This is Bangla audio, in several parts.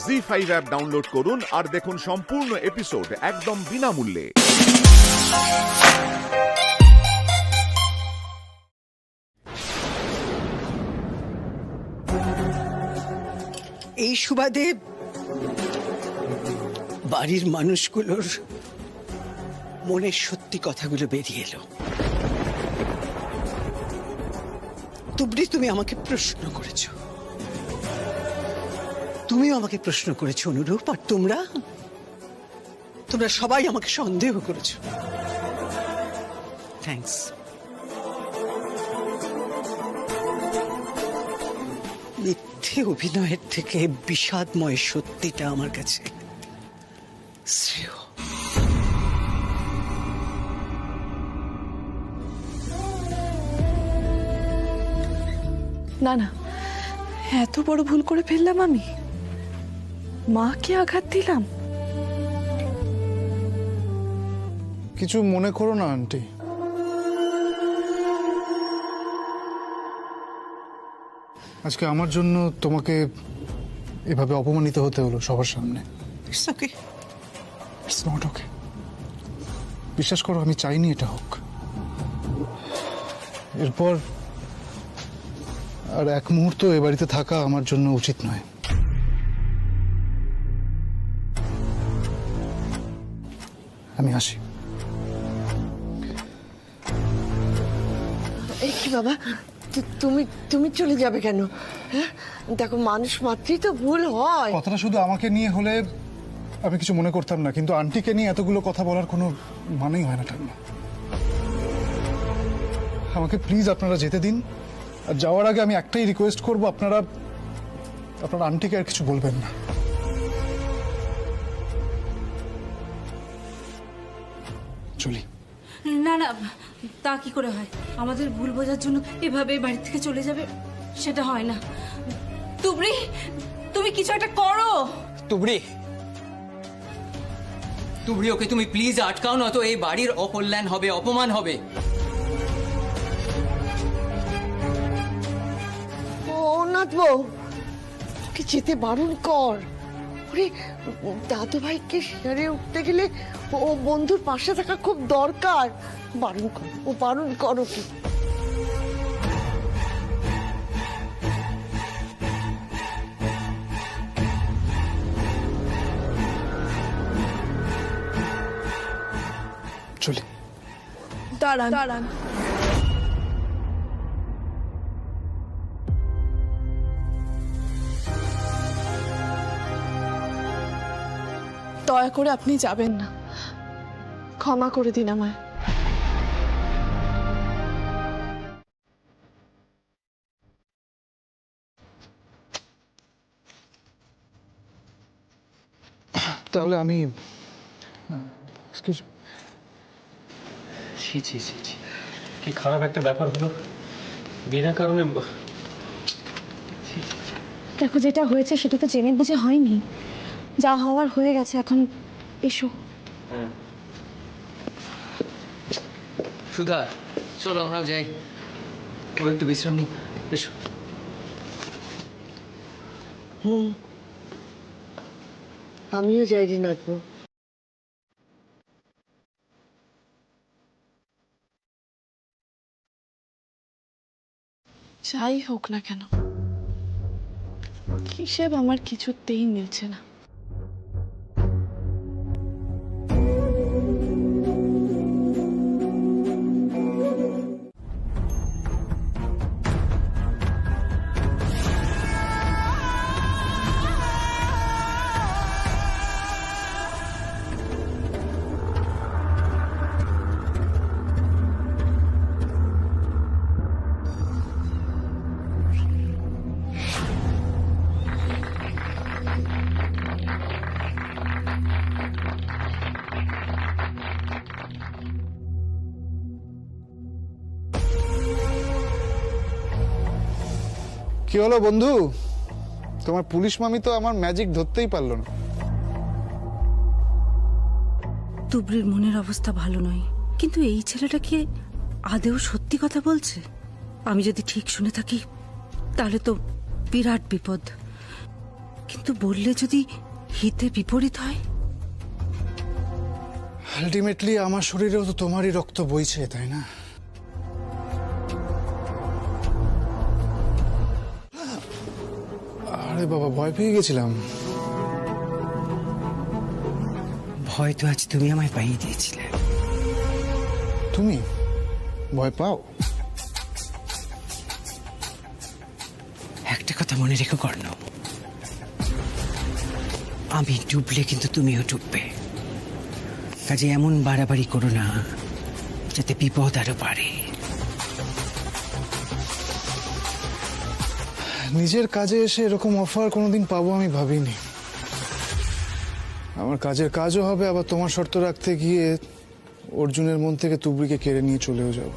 জি5 অ্যাপ ডাউনলোড করুন আর দেখুন সম্পূর্ণ এপিসোড একদম বিনামূল্যে। এই সুবাদে বাড়ির মানুষগুলোর মনের সত্যি কথাগুলো বেরিয়ে এলো। তুবড়ি, তুমি আমাকে প্রশ্ন করেছো, তুমিও আমাকে প্রশ্ন করেছো অনুরূপ, আর তোমরা সবাই আমাকে সন্দেহ করেছো। থ্যাঙ্কস। মিথ্যে অভিনয়ের থেকে বিষাদময় সত্যিটা আমার কাছে শ্রেয়। না না, এত বড় ভুল করে ফেললাম আমি, মাকে আঘাত দিলাম। কিছু মনে করো না আন্টি, আজকে আমার জন্য তোমাকে এভাবে অপমানিত হতে হলো সবার সামনে। It's okay, it's not okay. বিশ্বাস করো, আমি চাইনি এটা হোক। এরপর আর এক মুহূর্ত এ বাড়িতে থাকা আমার জন্য উচিত নয়। আমি আসি। এই কি বাবা, তুমি তুমি চলে যাবে কেন? হ্যাঁ, দেখো মানুষ মাত্রই তো ভুল হয়। কথাটা শুধু আমাকে নিয়ে হলে আমি কিছু মনে করতাম না, কিন্তু আন্টিকে নিয়ে এতগুলো কথা বলার কোনো মানেই হয় না ঠাম্মা। আমাকে প্লিজ আপনারা যেতে দিন। আর যাওয়ার আগে আমি একটাই রিকোয়েস্ট করব, আপনারা আন্টিকে আর কিছু বলবেন না। চলি। না না, তা কি করে হয়? আমাদের ভুল বোঝার জন্য এভাবে বাড়ি থেকে চলে যাবে, সেটা হয় না। তুবড়ি, তুমি কিছু একটা করো। তুবড়ি, ওকে তুমি প্লিজ আটকাও, না তো এই বাড়ির অকল্যাণ হবে, অপমান হবে। ও নাথবো, ওকে যেতে বারণ কর। ওরে, দাদু ভাইকে শেয়ারে উঠতে গেলে ও বন্ধুর পাশে থাকা খুব দরকার। বারণ কর, বারণ কর ওকে। চলি। দাঁড়ান দাঁড়ান, দয়া করে আপনি যাবেন না, ক্ষমা করে দিন আমায়। তাহলে আমি ছি ছি ছি ছি, কি খারাপ একটা ব্যাপার হলো বিনা কারণে। দেখো, যেটা হয়েছে সেটা তো জেনে বুঝে হয়নি, যা হওয়ার হয়ে গেছে। এখন এসো। সুধা, চলো আমরাও যাই, ও একটু বিশ্রাম নিই। এসো। আমিও যাই রে নাথবো। যাই হোক না কেন, হিসেব আমার কিছুতেই মিলছে না। কি হলো বন্ধু, তোমার পুলিশ মামি তো আমার ম্যাজিক ধরতেই পারলো না। তুবড়ির মনের অবস্থা ভালো নয়, কিন্তু এই ছেলেটা কি আদেও সত্যি কথা বলছে? আমি যদি ঠিক শুনে থাকি তাহলে তো বিরাট বিপদ। কিন্তু বললে যদি হিতে বিপরীত হয়? আলটিমেটলি আমার শরীরেও তো তোমারই রক্ত বইছে, তাই না? আরে বাবা, ভয় পেয়ে গেছিলাম। ভয় তো আজ তুমি আমায় পাইয়ে দিয়েছিলে। তুমি ভয় পাও? একটা কথা মনে রেখো কর্ণ, আমি ডুবলে কিন্তু তুমিও ডুববে। কাজে এমন বাড়াবাড়ি করো না যাতে বিপদ আরো বাড়ে। নিজের কাজে এসে এরকম অফার কোনোদিন পাবো আমি ভাবিনি। আমার কাজের কাজও হবে, আবার তোমার শর্ত রাখতে গিয়ে অর্জুনের মন থেকে তুবড়িকে কেড়ে নিয়ে চলেও যাব।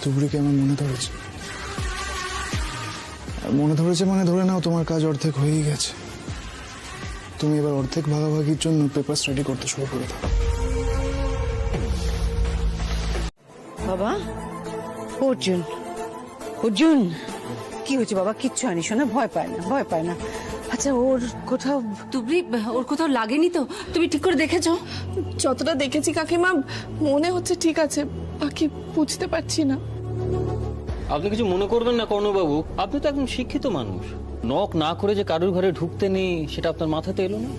তুবড়িকে আমার মনে ধরেছে, আর মনে ধরেছে মানে ধরে নাও তোমার কাজ অর্ধেক হয়েই গেছে। তুমি এবার অর্ধেক ভাগাভাগির জন্য পেপার রেডি করতে শুরু করে দাও। বাবা, অর্জুন, অর্জুন, কি হয়েছে বাবা? কিচ্ছু হয়নি, শোনা, ভয় পায় না, ভয় পায় না। আচ্ছা, ওর কোথাও তুবড়ি, ওর কোথাও লাগেনি তো? তুমি ঠিক করে দেখেছো? যতটা দেখেছি কাকিমা মনে হচ্ছে ঠিক আছে, বাকি বুঝতে পারছি না। আপনি কিছু মনে করবেন না কর্ণবাবু, আপনি তো একদম শিক্ষিত মানুষ। নক না করে যে কারোর ঘরে ঢুকতে নেই সেটা আপনার মাথাতে এলো না?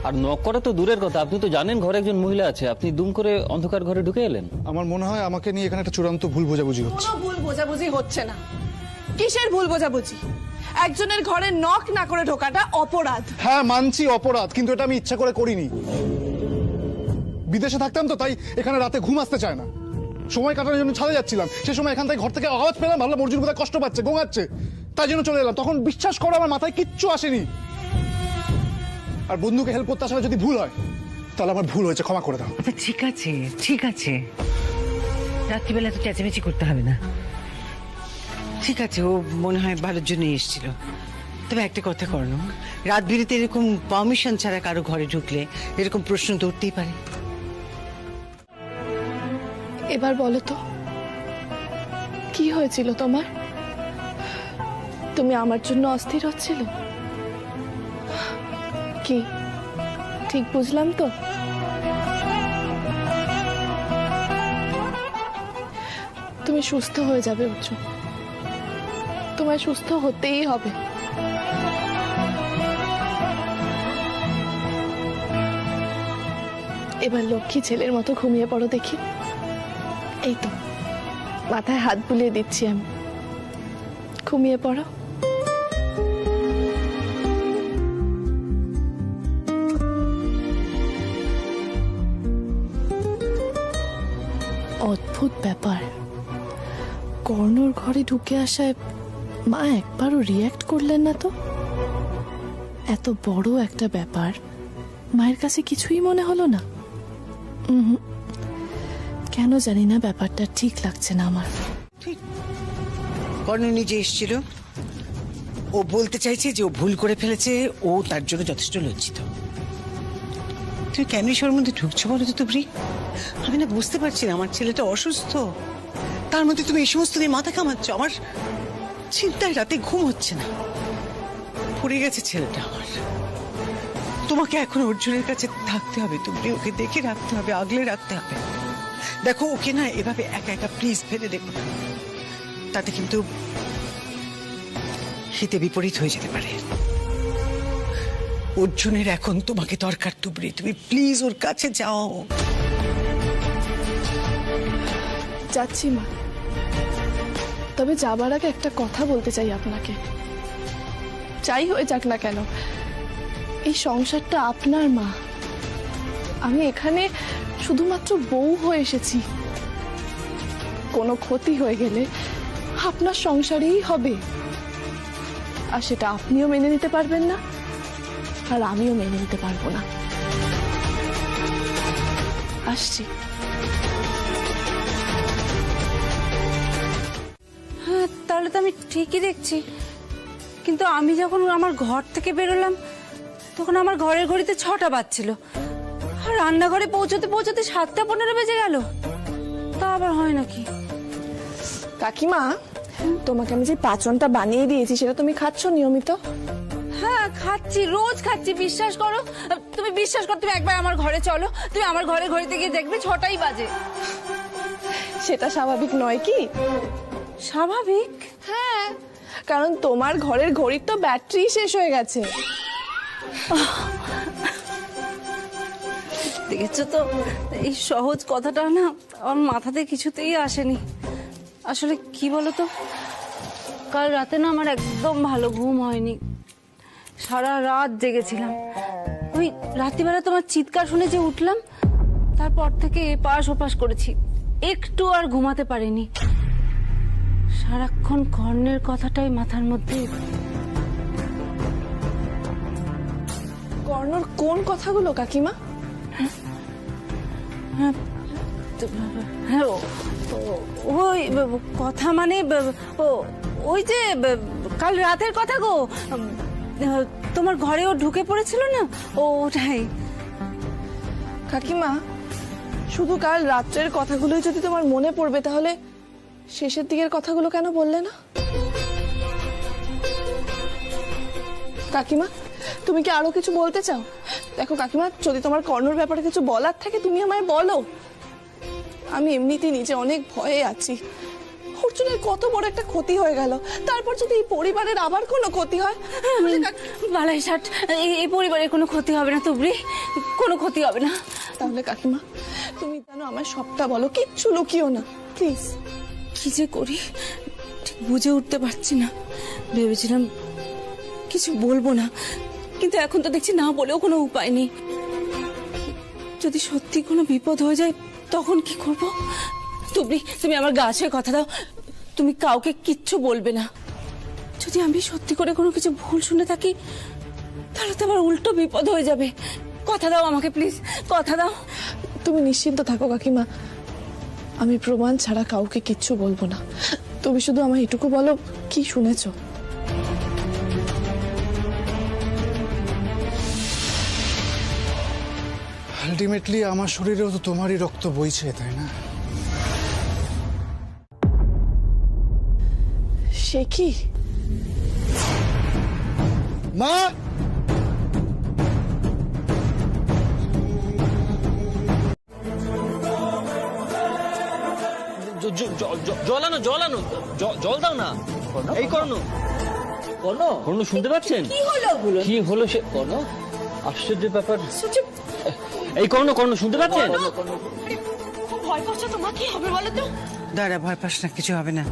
আর নক করা তো দূরের কথা, আপনি তো জানেন ঘরে একজন মহিলা আছে, আপনি দুম করে অন্ধকার ঘরে ঢুকে এলেন। আমার মনে হয় আমাকে নিয়ে এখানে একটা চূড়ান্ত ভুল বোঝাবুঝি হচ্ছে। কোনো ভুল বোঝাবুঝি হচ্ছে না। কিসের ভুল বোঝাবুঝি? একজনের ঘরে নক না করে ঢোকাটা অপরাধ। হ্যাঁ মানছি অপরাধ, কিন্তু এটা আমি ইচ্ছা করে করিনি। বিদেশে থাকতাম তো, তাই এখানে রাতে ঘুম আসতে চায় না। সময় কাটানোর জন্য ছাদে যাচ্ছিলাম, সে সময় এখান থেকে ঘর থেকে আওয়াজ পেলাম, ভাবলাম অর্জুন কোথায় কষ্ট পাচ্ছে, গোঙাচ্ছে, তাই জন্য চলে এলাম। তখন বিশ্বাস করো আমার মাথায় কিচ্ছু আসেনি। আর বন্ধুকে হেল্প করতে আসলে যদি ভুল হয় তাহলে আমার ভুল হয়েছে, ক্ষমা করে দাও। আচ্ছা ঠিক আছে, ঠিক আছে, রাত্রিবেলা তো চেঁচামেচি করতে হবে না। ঠিক আছে, ও মনে হয় ভালোর জন্যই এসেছিল। তবে একটা কথা কর্ণ, রাত বিরেতে এরকম পারমিশন ছাড়া কারো ঘরে ঢুকলে এরকম প্রশ্ন তো উঠতেই পারে। এবার বলো তো, কি হয়েছিল তোমার? তুমি আমার জন্য অস্থির হচ্ছিল? কি ঠিক বুঝলাম তো? তুমি সুস্থ হয়ে যাবে অর্জুন, তোমায় সুস্থ হতেই হবে। এবার লক্ষ্মী ছেলের মতো ঘুমিয়ে পড়ো দেখি। এই তো মাথায় হাত বুলিয়ে দিচ্ছি আমি, ঘুমিয়ে পড়ো। অদ্ভুত ব্যাপার, কর্ণর ঘরে ঢুকে আসায় মা একবারও রিয়্যাক্ট করলেন না তো। এত বড় একটা ব্যাপার মায়ের কাছে কিছুই মনে হলো না। কেন জানি না, ব্যাপারটা ঠিক লাগছে না আমার। কর্ণ নিজে এসেছিল, ও বলতে চাইছে যে ও ভুল করে ফেলেছে, ও তার জন্য যথেষ্ট লজ্জিত। তুই কেন সবার মধ্যে ঢুকছো বলো তো তুবরি? আমি না বুঝতে পারছি না, আমার ছেলেটা অসুস্থ, তার মধ্যে তুমি এই সমস্ত নিয়ে মাথা কামাচ্ছ। আমার চিন্তায় রাতে ঘুম হচ্ছে না, পড়ে গেছে ছেলেটা আমার। তোমাকে এখন অর্জুনের কাছে থাকতে হবে তুবরি, ওকে দেখে রাখতে হবে, আগলে রাখতে হবে। দেখো ওকে না এভাবে একা একা প্লিজ ফেলে দেখো না, তাতে কিন্তু হিতে বিপরীত হয়ে যেতে পারে। অর্জুনের এখন তোমাকে দরকার তুবরি, তুমি প্লিজ ওর কাছে যাও। যাচ্ছি মা, তবে যাবার আগে একটা কথা বলতে চাই আপনাকে। যাই হয়ে যাক না কেন, এই সংসারটা আপনার মা, আমি এখানে শুধুমাত্র বউ হয়ে এসেছি। কোনো ক্ষতি হয়ে গেলে আপনার সংসারেই হবে, আর সেটা আপনিও মেনে নিতে পারবেন না, আর আমিও মেনে নিতে পারবো না। আসছি। হ্যাঁ, তাহলে তো আমি ঠিকই দেখছি, কিন্তু আমি যখন আমার ঘর থেকে বেরোলাম তখন আমার ঘরের ঘড়িতে 6টা বাজছিল, আর রান্নাঘরে পৌঁছতে পৌঁছতে 7টা 15 বেজে গেল। তা আবার হয় নাকি? কাকিমা, তোমাকে আমি যে পাচনটা বানিয়ে দিয়েছি সেটা তুমি খাচ্ছ নিয়মিত? হ্যাঁ খাচ্ছি, রোজ খাচ্ছি, বিশ্বাস করো। তুমি বিশ্বাস করো, তুমি একবার আমার ঘরে চলো, তুমি আমার ঘরে ঘড়িতে গিয়ে দেখবে 6টাই বাজে। সেটা স্বাভাবিক নয় কি? স্বাভাবিক? হ্যাঁ, কারণ তোমার ঘরের ঘড়ির তো ব্যাটারি শেষ হয়ে গেছে। দেখেছো তো, এই সহজ কথাটা না আমার মাথাতে কিছুতেই আসেনি। আসলে কি বলতো, কাল রাতে না আমার একদম ভালো ঘুম হয়নি, সারা রাত জেগেছিলাম। ওই রাত্রিবেলা তোমার চিৎকার শুনে যে উঠলাম, তারপর থেকে এপাশ ওপাশ করেছি, একটু আর ঘুমাতে পারিনি। সারাক্ষণ কর্ণের কথাটাই মাথার মধ্যে। কর্ণর কোন কথাগুলো কাকিমা? হ্যাঁ, ওই কথা মানে ওই যে কাল রাতের কথা গো, তোমার ঘরেও ঢুকে পড়েছিল না, ওটাই। কাকিমা, শুধু কাল রাত্রের কথাগুলোই যদি তোমার মনে পড়বে, তাহলে শেষের দিকের কথাগুলো কেন বললে না? কাকিমা, তুমি কি আরো কিছু বলতে চাও? দেখো কাকিমা, যদি তোমার কর্ণর ব্যাপারে কিছু বলার থাকে তুমি আমায় বলো। আমি এমনিতেই নিজে অনেক ভয়ে আছি। অর্জুনের কত বড় একটা ক্ষতি হয়ে গেল, তারপর যদি এই পরিবারের আবার কোনো ক্ষতি হয়। বালাই ষাট, এই পরিবারের কোনো ক্ষতি হবে না তুবড়ি, কোনো ক্ষতি হবে না। তাহলে কাকিমা, তুমি জানো আমার সবটা বলো, কিচ্ছু লুকিও না প্লিজ। কি যে করি ঠিক বুঝে উঠতে পারছি না। ভেবেছিলাম কিছু বলবো না, কিন্তু এখন তো দেখছি না বলেও কোনো উপায় নেই। যদি সত্যি কোনো বিপদ হয়ে যায় তখন কি করব? তুমি আমার গা ছুঁয়ে কথা দাও, তুমি কাউকে কিচ্ছু বলবে না। যদি আমি সত্যি করে কোনো কিছু ভুল শুনে থাকি, তাহলে তো আবার উল্টো বিপদ হয়ে যাবে। কথা দাও আমাকে প্লিজ, কথা দাও। তুমি নিশ্চিন্ত থাকো কাকিমা, আমি প্রমাণ ছাড়া কাউকে কিচ্ছু বলবো না। তুমি শুধু আমায় এটুকু বলো, কি শুনেছো? আলটিমেটলি আমার শরীরেও তো তোমারই রক্ত বইছে, তাই না? সে কি? মা, জল আনো, জল আনো, জল দাও না। এই কর্ণ, কর্ণ শুনতে পাচ্ছেন? কি হলো সে? কর্ণ, আশ্চর্য ব্যাপার। এই কর্ণ শুনতে পাচ্ছেন? খুব ভয় করছো তোমার, কি হবে বলো তো? দাঁড়া, ভয় পাস না, কিছু হবে না,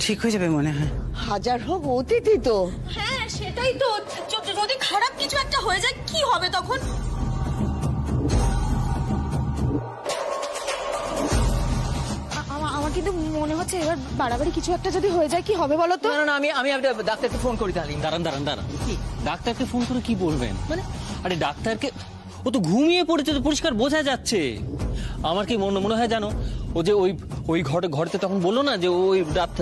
ঠিক হয়ে যাবে মনে হয়। হাজার হোক অতিথি তো। হ্যাঁ সেটাই তো, যদি খারাপ কিছু একটা হয়ে যায় কি হবে তখন? আমার কিন্তু মনে হচ্ছে এবার বাড়াবাড়ি কিছু একটা যদি হয়ে যায় কি হবে বলো তো? না, আমি ডাক্তারকে ফোন করি তাহলে। দাঁড়ান। ডাক্তারকে ফোন করে কি বলবেন? মানে আরে ডাক্তারকে, ও তো ঘুমিয়ে পড়েছে, তো পরিষ্কার বোঝা যাচ্ছে। আমার কি মনে হয় জানো, ও যে ওই ঘরেতে তখন বললো না যে ওই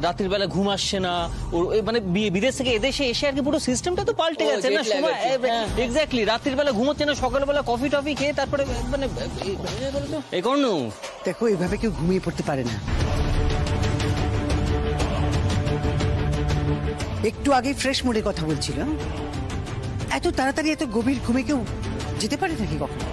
রাত্রির বেলা ঘুম আসছে না, ওর মানে বিদেশ থেকে এদেশে এসে আর কি পুরো সিস্টেমটা তো পাল্টে গেছে না। সময় এক্স্যাক্টলি, রাত্রির বেলা ঘুমোচ্ছে না, সকালবেলা কফি টফি খেয়ে তারপরে মানে এই কর্ণ। দেখো, এইভাবে কেউ ঘুমিয়ে পড়তে পারে না। একটু আগে ফ্রেশ মুডে কথা বলছিল, এত তাড়াতাড়ি এত গভীর ঘুমে কেউ যেতে পারে নাকি কখনো?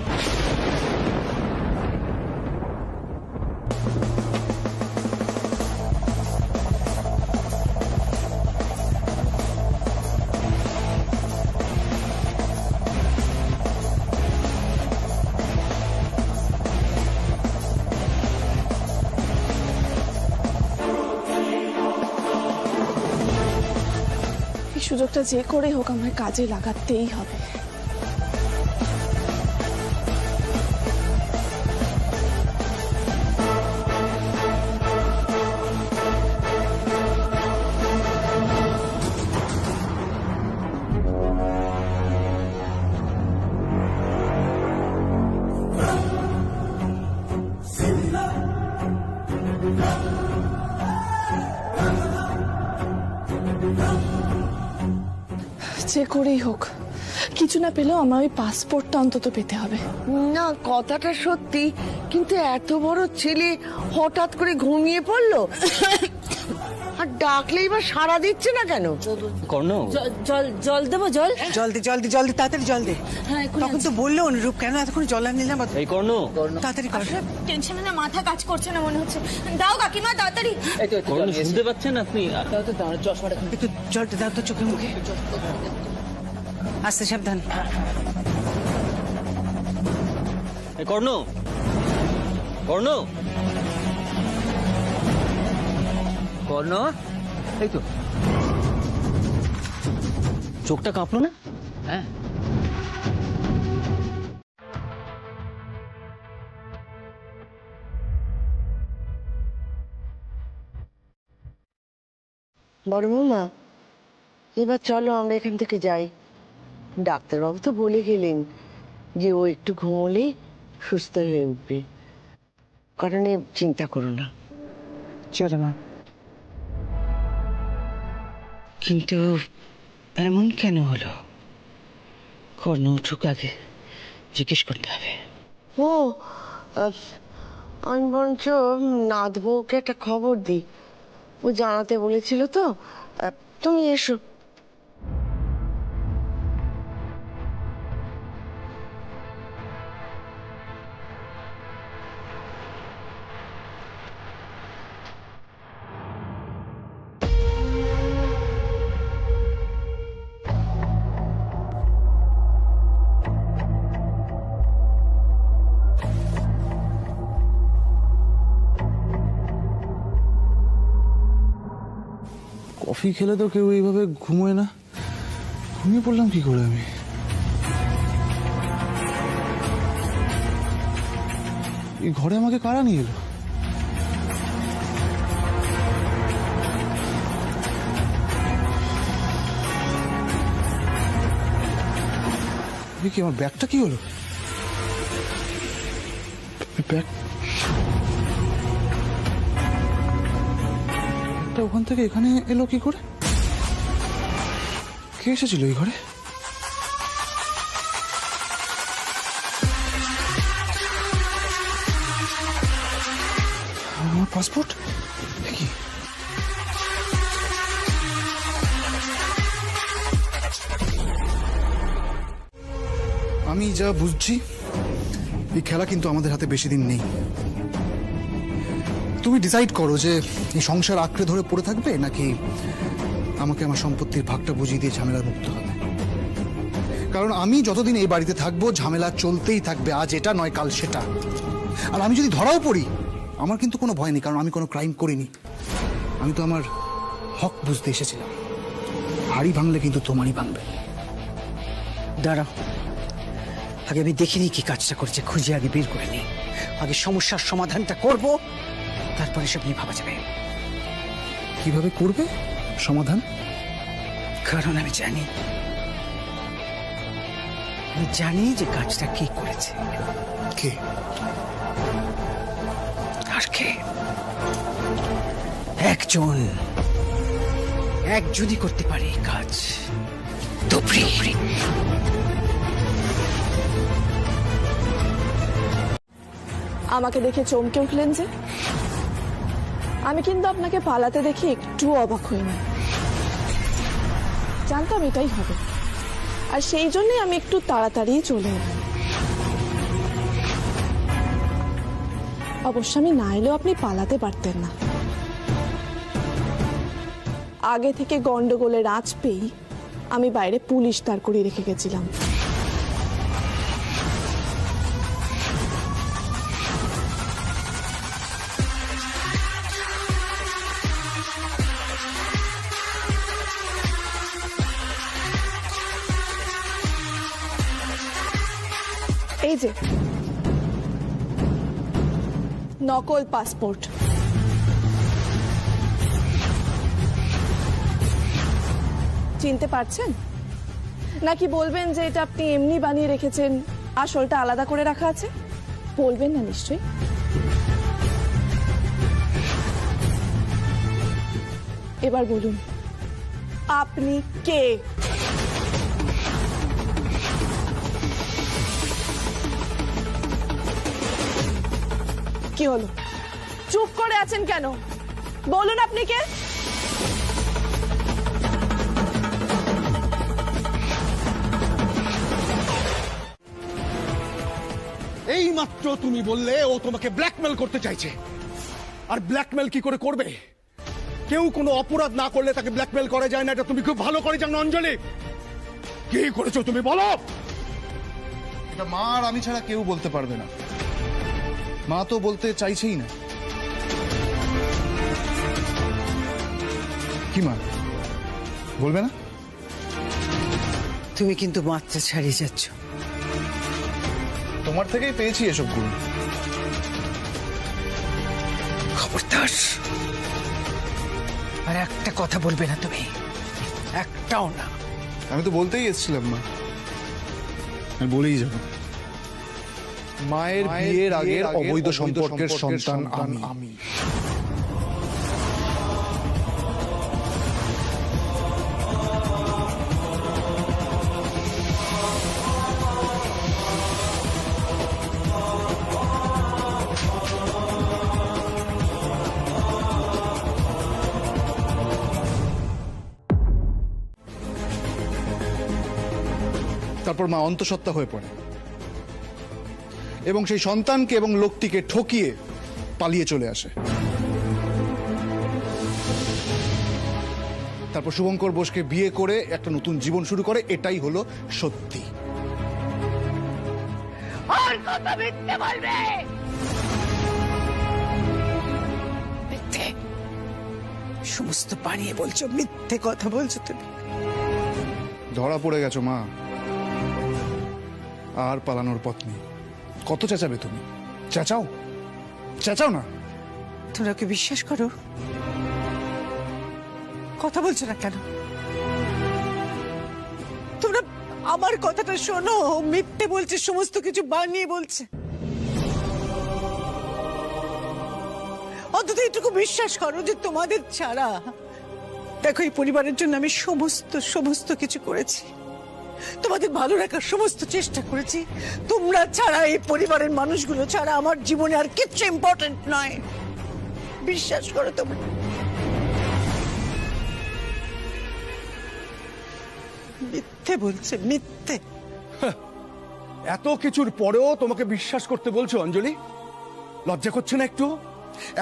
এই সুযোগটা যে করে হোক আমার কাজে লাগাতেই হবে। যে করেই হোক, কিছু না পেলেও আমার ওই পাসপোর্টটা অন্তত পেতে হবে। না, কথাটা সত্যি, কিন্তু এত বড় ছেলে হঠাৎ করে ঘুমিয়ে পড়লো। ডাকলেই বা সাড়া দিচ্ছে না কেন? কর্ণ, জল জল দেবো? জল জল দে তাড়াতাড়ি জল দে। হ্যাঁ, এক্ষুনি তখন তো বললো অনুরূপ, কেন এতক্ষণ জল আনলি না? এই কর্ণ, তাড়াতাড়ি কর। টেনশনে না মাথা কাজ করছে না মনে হচ্ছে। দাও কাকিমা তাড়াতাড়ি। কর্ণ শুনতে পাচ্ছেন আপনি? একটু জলটা দাও তো চোখে মুখে। আস্তে সাবধান। এই কর্ণ, কর্ণ, কর্ণ, এই তো চোখটা কাঁপলো না? হ্যাঁ। বড় বৌমা, এবার চলো আমরা এখান থেকে যাই। ডাক্তারবাবু তো বলে গেলেন যে ও একটু ঘুমোলেই সুস্থ হয়ে উঠবে, কারণে চিন্তা করো না। চলো মা। কিন্তু এমন কেন হলো? কর্ণ উঠুক আগে, জিজ্ঞেস করতে হবে। ও আমি বরঞ্চ নাথ বউকে একটা খবর দিই, ও জানাতে বলেছিল তো। তুমি এসো। কফি খেলে তো কেউ এইভাবে ঘুমোয় না, ঘুমিয়ে পড়লাম কি করে আমি? এই ঘরে আমাকে কারা নিয়ে এলো? কি আমার ব্যাগটা কি হলো? ব্যাগ ওখান থেকে এখানে এলো কি করে? কে এসেছিল এই ঘরে? আমার পাসপোর্ট কি? আমি যা বুঝছি এই খেলা কিন্তু আমাদের হাতে বেশি দিন নেই। তুমি ডিসাইড করো যে এই সংসার আঁকড়ে ধরে পড়ে থাকবে, নাকি আমাকে আমার সম্পত্তির ভাগটা বুঝিয়ে দিয়ে ঝামেলার মুক্ত হবে। কারণ আমি যতদিন এই বাড়িতে থাকবো ঝামেলা চলতেই থাকবে, আজ এটা নয় কাল সেটা। আর আমি যদি ধরাও পড়ি আমার কিন্তু কোনো ভয় নেই, কারণ আমি কোনো ক্রাইম করিনি। আমি তো আমার হক বুঝতে এসেছিলাম। হাড়ি ভাঙলে কিন্তু তোমারই ভাঙবে। দাঁড়াও, আগে আমি দেখিনি কি কাজটা করছে, খুঁজে আগে বের করে নি। আগে সমস্যার সমাধানটা করব, তারপরে সব নিয়ে ভাবা যাবে। কিভাবে করবে সমাধান? কারণ আমি জানি যে কাজটা কে করেছে। কে? আর কে? একজনই করতে পারে এই কাজ, দুবরি। আমাকে দেখে চমকে উঠলেন যে? আমি কিন্তু আপনাকে পালাতে দেখে একটু অবাক হইনি, জানতাম এটাই হবে। আর সেই জন্যই আমি একটু তাড়াতাড়ি চলে এলাম। অবশ্য আমি না এলেও আপনি পালাতে পারতেন না। আগে থেকে গন্ডগোলের আঁচ পেয়ে আমি বাইরে পুলিশ দাঁড় করিয়ে রেখে গেছিলাম। এই যে নকল পাসপোর্ট, চিনতে পারছেন? নাকি বলবেন যে এটা আপনি এমনি বানিয়ে রেখেছেন, আসলটা আলাদা করে রাখা আছে? বলবেন না নিশ্চয়ই। এবার বলুন, আপনি কে? কি হলো, চুপ করে আছেন কেন? বলুন আপনি কে? এই মাত্র তুমি বললে ও তোমাকে ব্ল্যাকমেল করতে চাইছে। আর ব্ল্যাকমেল কি করে করবে? কেউ কোনো অপরাধ না করলে তাকে ব্ল্যাকমেল করা যায় না, এটা তুমি খুব ভালো করে জানো অঞ্জলি। কি করেছো তুমি বলো? এটা মা আর আমি ছাড়া কেউ বলতে পারবে না। মা তো বলতে চাইছেই না। কি মা, বলবে না? তুমি কিন্তু মাত্রা ছাড়িয়ে যাচ্ছ। তোমার থেকেই পেয়েছি এসব গুণ। খবরদার, আর একটা কথা বলবে না তুমি, একটাও না। আমি তো বলতেই এসেছিলাম মা, আমি বলেই যাব। মায়ের বিয়ের আগের অবৈধ সম্পর্কের সন্তান আমি। তারপর মা অন্তঃসত্ত্বা হয়ে পড়ে এবং সেই সন্তানকে এবং লোকটিকে ঠকিয়ে পালিয়ে চলে আসে। তারপর শুভঙ্কর বোসকে বিয়ে করে একটা নতুন জীবন শুরু করে। এটাই হলো সত্যি। মিথ্যে সমস্ত বানিয়ে বলছো, মিথ্যে কথা বলছো তুমি। ধরা পড়ে গেছো মা, আর পালানোর পথ নেই। কত চেঁচাবে তুমি? চেঁচাও, চেঁচাও না। তোমরা কি বিশ্বাস করো? কথা বলছো না কেন? তোমরা আমার কথাটা শোনো। মিথ্যে বলছে, সমস্ত কিছু বানিয়ে বলছে। অন্তত এটুকু বিশ্বাস করো যে তোমাদের ছাড়া, দেখো এই পরিবারের জন্য আমি সমস্ত কিছু করেছি, তোমাদের ভালো রাখার সমস্ত চেষ্টা করেছি। তোমরা ছাড়া, এই পরিবারের মানুষগুলো ছাড়া আমার জীবনে আর কিচ্ছু ইম্পর্টেন্ট নয়। বিশ্বাস করো তোমরা। মিথ্যে বলছে, মিথ্যে। এত কিছুর পরেও তোমাকে বিশ্বাস করতে বলছো অঞ্জলি? লজ্জা করছে না একটু?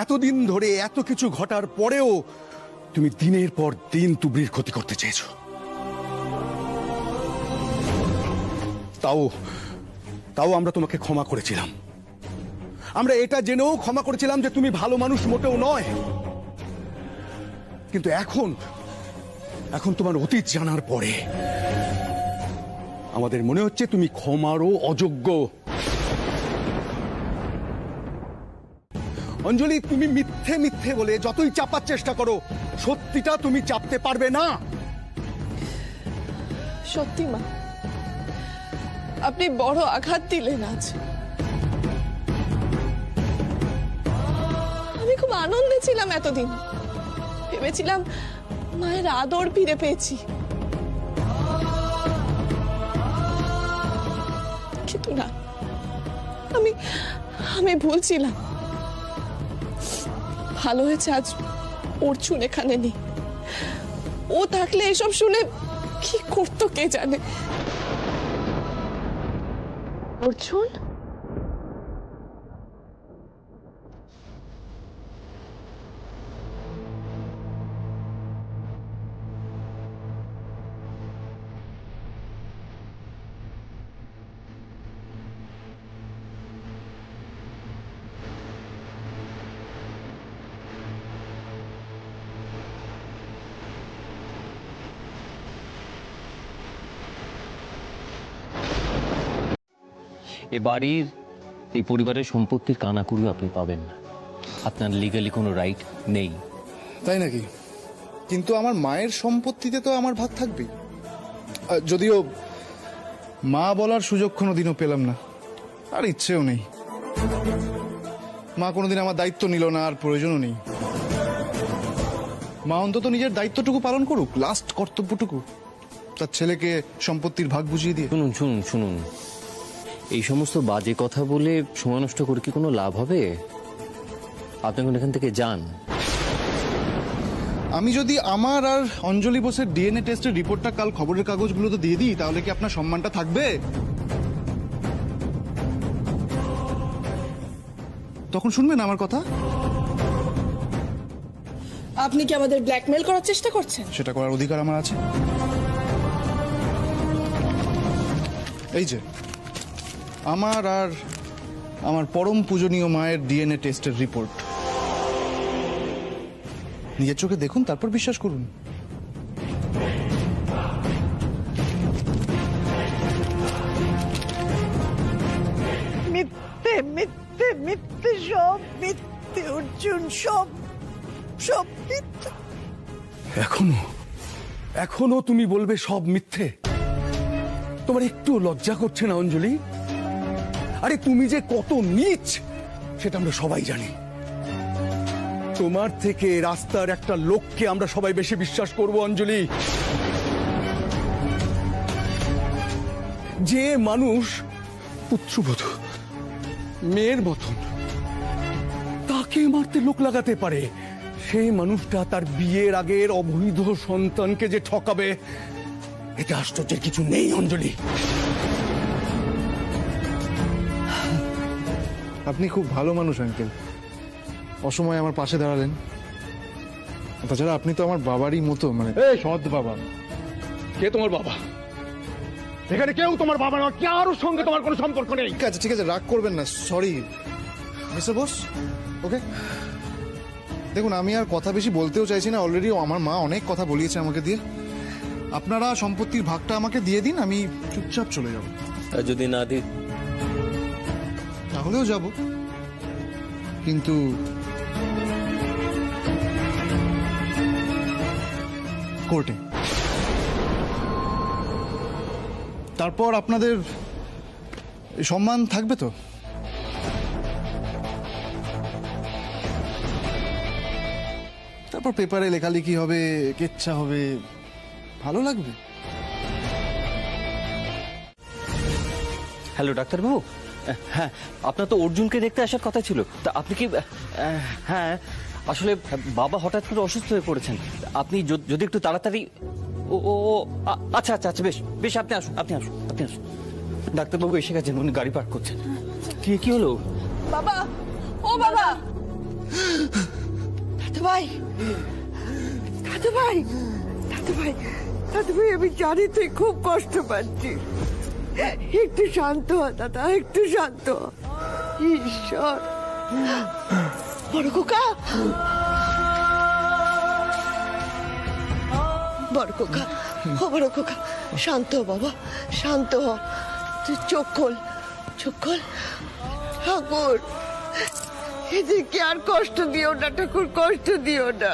এতদিন ধরে এত কিছু ঘটার পরেও তুমি দিনের পর দিন তুবড়ির ক্ষতি করতে চেয়েছো। তাও আমরা তোমাকে ক্ষমা করেছিলাম। আমরা এটা জেনেও ক্ষমা করেছিলাম যে তুমি ভালো মানুষ মোটেও নয়। কিন্তু এখন তোমার অতীত জানার পরে আমাদের মনে হচ্ছে তুমি ক্ষমারও অযোগ্য। অঞ্জলি, তুমি মিথ্যে বলে যতই চাপার চেষ্টা করো, সত্যিটা তুমি চাপতে পারবে না। সত্যি মা, আপনি বড় আঘাত দিলেন আজ। আমি খুব আনন্দে ছিলাম এতদিন, ভেবেছিলাম মায়ের আদর ফিরে পেয়েছি, কিন্তু না, আমি ভুলছিলাম। ভালো হয়েছে আজ অর্জুন এখানে নেই। ও থাকলে এসব শুনে কি করতো কে জানে। অর্জুন, এ বাড়ির, এই পরিবারের সম্পত্তির কানাকুড়ি আপনি পাবেন না। আপনার লিগালি কোনো রাইট নেই। তাই নাকি? কিন্তু আমার মায়ের সম্পত্তিতে তো আমার ভাগ থাকবেই। যদিও মা বলার সুযোগ কোনোদিনও পেলাম না, আর ইচ্ছেও নেই। মা কোনোদিন আমার দায়িত্ব নিল না, আর প্রয়োজনও নেই। মা অন্তত নিজের দায়িত্বটুকু পালন করুক, লাস্ট কর্তব্যটুকু, তার ছেলেকে সম্পত্তির ভাগ বুঝিয়ে দিয়ে। শুনুন, এই সমস্ত বাজে কথা বলে সময় নষ্ট করে কি কোনো লাভ হবে? আপনি এখন এখান থেকে যান। আমি যদি আমার আর অঞ্জলি বোসের ডিএনএ টেস্টের রিপোর্টটা কাল খবরের কাগজগুলোতে দিয়ে দিই, তাহলে কি আপনার সম্মানটা থাকবে? তখন শুনবেন আমার কথা? আপনি কি আমাদের ব্ল্যাকমেল করার চেষ্টা করছেন? সেটা করার অধিকার আমার আছে। এই যে আমার আর আমার পরম পূজনীয় মায়ের ডিএনএ টেস্টের রিপোর্ট, নিজের চোখে দেখুন, তারপর বিশ্বাস করুন। মিথ্যে মিথ্যে মিথ্যে, সব মিথ্যে অর্জুন, সব সব মিথ্যে। এখনো তুমি বলবে সব মিথ্যে? তোমার একটু লজ্জা করছে না অঞ্জলি? আরে তুমি যে কত নীচ সেটা আমরা সবাই জানি। তোমার থেকে রাস্তার একটা লোককে আমরা সবাই বেশি বিশ্বাস করব অঞ্জলি, যে মানুষ পুত্রবধূ মেয়ের মতন, তাকে মারতে লোক লাগাতে পারে। সেই মানুষটা তার বিয়ের আগের অবৈধ সন্তানকে যে ঠকাবে, এটা আশ্চর্যের কিছু নেই অঞ্জলি। আপনি খুব ভালো মানুষ আঙ্কেল, অসময়ে আমার পাশে দাঁড়ালেন। তাছাড়া আপনি তো আমার বাবারই মতো, মানে সৎ বাবা। কে তোমার বাবা? এখানে কেউ তোমার বাবা নয়, কারোর সঙ্গে তোমার কোনো সম্পর্ক নেই। ঠিক আছে, রাগ করবেন না, সরি মিস্টার বোস। ওকে, দেখুন আমি আর কথা বেশি বলতেও চাইছি না, অলরেডি আমার মা অনেক কথা বলিয়েছে আমাকে দিয়ে। আপনারা সম্পত্তির ভাগটা আমাকে দিয়ে দিন, আমি চুপচাপ চলে যাব। আর যদি না দিই? তাহলেও যাব, কিন্তু কোর্টে। তারপর আপনাদের সম্মান থাকবে তো? তারপর পেপারে লেখালেখি হবে, কেচ্ছা হবে, ভালো লাগবে। হ্যালো ডাক্তারবাবু, হ্যাঁ আপনার তো অর্জুনকে দেখতে আসার কথা ছিল, তা আপনি কি? হ্যাঁ আসলে বাবা হঠাৎ করে অসুস্থ হয়ে পড়েছেন, আপনি যদি একটু তাড়াতাড়ি। ও ও ও, আচ্ছা আচ্ছা আচ্ছা, বেশ বেশ, আপনি আসুন আপনি আসুন আপনি আসুন। ডাক্তারবাবু এসে গেছেন, উনি গাড়ি পার্ক করছেন। কি হলো? বাবা, ও বাবা! দাদু ভাই, দাদু ভাই, দাদু ভাই, দাদু ভাই, আমি জানি তুই খুব কষ্ট পাচ্ছিস। একটু শান্ত হ দাদা, একটু শান্ত হ। ঈশ্বর, বড় খোকা, বড় খোকা, ও বড় খোকা, শান্ত হ বাবা, শান্ত হ। তুই চোখ খোল, চোখ খোল। ঠাকুর, এদেরকে আর কষ্ট দিও না ঠাকুর, কষ্ট দিও না।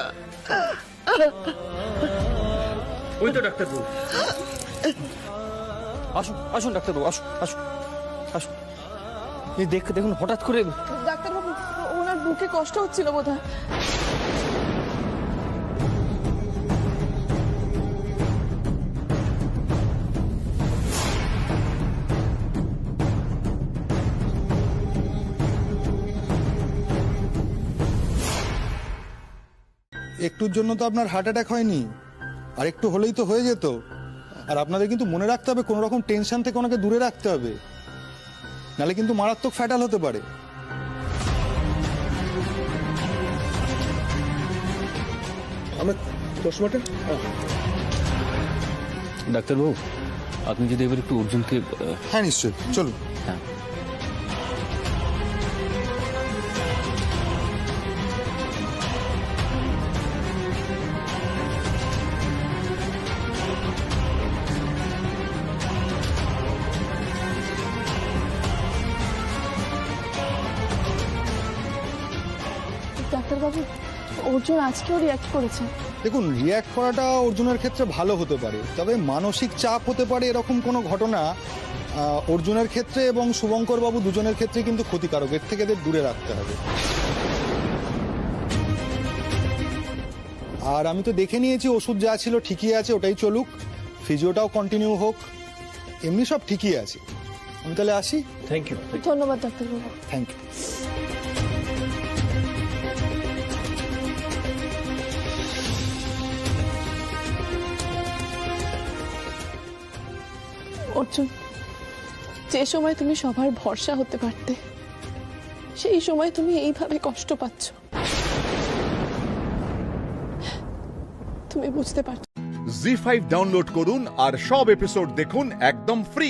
ওই তো ডাক্তারবাবু, আসুন আসুন ডাক্তারবাবু, আসুন আসুন আসুন। এই দেখুন হঠাৎ করে। ডাক্তারবাবু, ওনার বুকে কষ্ট হচ্ছিল বোধহয়। একটুর জন্য তো আপনার হার্ট অ্যাটাক হয়নি, আর একটু হলেই তো হয়ে যেত। আর আপনাদের কিন্তু মনে রাখতে হবে, কোনো রকম টেনশন থেকে ওনাকে দূরে রাখতে হবে, নাহলে কিন্তু মারাত্মক ফ্যাটাল হতে পারে। আমার চশমাটা। ডাক্তারবাবু আপনি যদি এবার একটু অর্জুনকে। হ্যাঁ নিশ্চয়ই, চলুন। হ্যাঁ ডাক্তারবাবু, অর্জুন আজকেও রিয়াক্ট করেছে। দেখুন, রিয়্যাক্ট করাটা অর্জুনের ক্ষেত্রে ভালো হতে পারে, তবে মানসিক চাপ হতে পারে এরকম কোনো ঘটনা অর্জুনের ক্ষেত্রে এবং শুভঙ্কর বাবু দুজনের ক্ষেত্রে কিন্তু ক্ষতিকারক। এর থেকে এদের দূরে রাখতে হবে। আর আমি তো দেখে নিয়েছি, ওষুধ যা ছিল ঠিকই আছে, ওটাই চলুক, ফিজিওটাও কন্টিনিউ হোক, এমনি সব ঠিকই আছে। আমি তাহলে আসি। Thank you. ধন্যবাদ ডাক্তারবাবু। Thank you. অর্জুন, যে সময় তুমি সবার ভরসা হতে পারতে, সেই সময় তুমি এইভাবে কষ্ট পাচ্ছ। তুমি বুঝতে পারছো। জি5 ডাউনলোড করুন আর সব এপিসোড দেখুন একদম ফ্রি।